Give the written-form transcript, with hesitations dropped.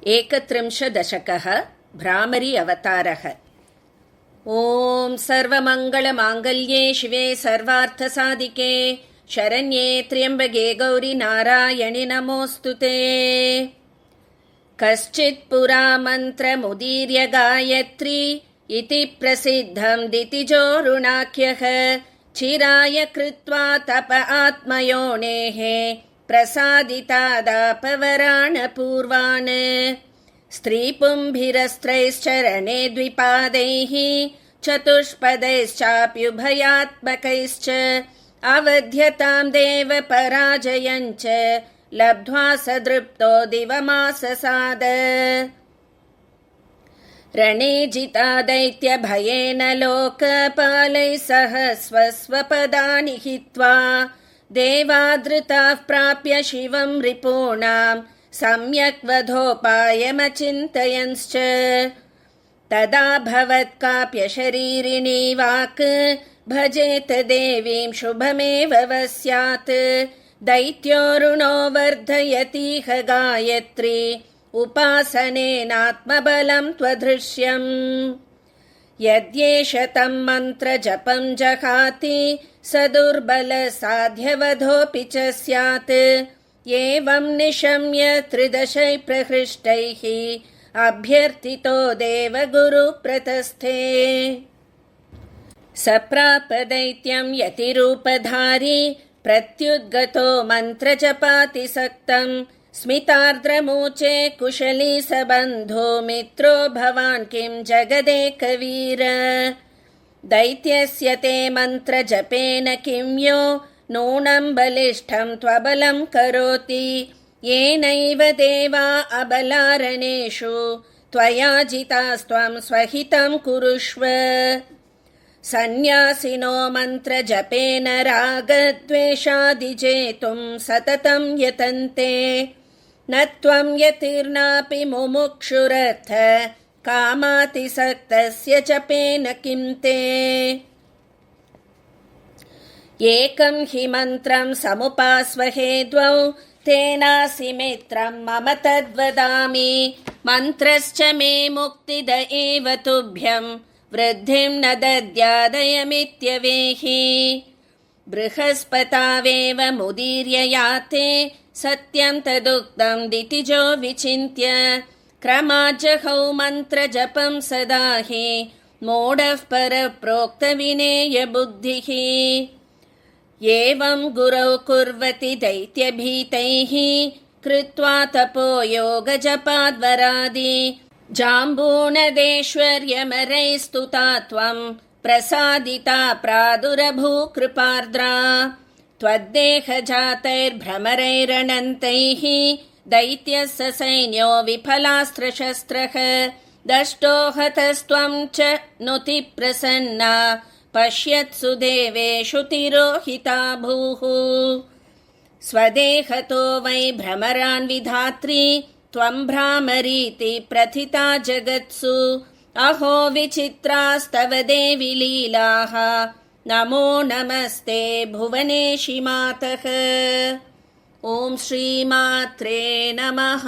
एकत्रिंशदशकः भ्रामरी अवतारः। ॐ सर्वमङ्गलमाङ्गल्ये शिवे सर्वार्थसाधिके शरण्ये त्र्यम्बके गौरि नारायणि नमोऽस्तुते। कश्चित् पुरा मन्त्रमुदीर्य गायत्री इति प्रसिद्धं दितिजोरुणाख्यः चिराय कृत्वा तप आत्मयोनेः प्रसादितादापवराणपूर्वान् स्त्रीपुंभिरस्त्रैश्चरणे द्विपादैः चतुष्पदैश्चाप्युभयात्मकैश्च अवध्यतां देवपराजयञ्च लब्ध्वा सदृप्तो दिवमाससाद। रणे जिता दैत्यभयेन लोकपालैः सह स्वस्वपदानि हित्वा देवादृताः प्राप्य शिवं रिपूणां सम्यक् वधोपायमचिन्तयंश्च। तदा भवत्काप्यशरीरिणी वाक् भजेत देवीं शुभमेव वस्यात्। दैत्योरुणो वर्धयतीह गायत्री उपासनेनात्मबलं त्वदृश्यम्। यद्येष तं मन्त्रजपं जहाति स दुर्बलसाध्यवधोऽपि च स्यात्। एवं निशम्य त्रिदशैः प्रहृष्टैः अभ्यर्थितो देवगुरुप्रतस्थे। सप्राप दैत्यं यतिरूपधारी प्रत्युद्गतो मन्त्रजपातिसक्तं। स्मितार्द्रमूचे कुशली स बन्धो मित्रो भवान् किं जगदेकवीर। दैत्यस्य ते मन्त्रजपेन किं यो नूनं बलिष्ठं त्वबलं करोति। येनैव देवा अबलारणेषु त्वया जितास्त्वं स्वहितं कुरुष्व। सन्न्यासिनो मन्त्रजपेन रागद्वेषादिजेतुं सततं यतन्ते। न त्वं यतिर्नापि मुमुक्षुरर्थ कामातिसक्तस्य जपेन किं ते। एकं हि मन्त्रं समुपास्वहे द्वौ तेनासि मित्रं मम तद्वदामि। मन्त्रश्च मे मुक्तिद एव तुभ्यं वृद्धिं न दद्यादयमित्यवेहि। बृहस्पतावेव मुदीर्य याते सत्यं तदुक्तं दितिजो विचिन्त्य। क्रमाज्जहौ मन्त्रजपं सदा हि मूढः परप्रोक्तविनेयबुद्धिः। एवं गुरौ कुर्वति दैत्यभीतैः कृत्वा तपो योगजपाद्वरादि। जाम्बूनदेश्वर्यमरैस्तुता त्वं प्रसादिता प्रादुरभूकृपार्द्रा। त्वद्देहजातैर्भ्रमरैरणन्तैः दैत्यः ससैन्यो विफलास्त्रशस्त्रः। दष्टो हतस्त्वं च नुति प्रसन्ना पश्यत्सु देवेषु तिरोहिता भूः। स्वदेहतो वै भ्रमरान् विधात्री त्वं भ्रामरीति प्रथिता जगत्सु। अहो विचित्रास्तव देवि लीलाः नमो नमस्ते भुवनेशि मातः। ॐ श्रीमात्रे नमः।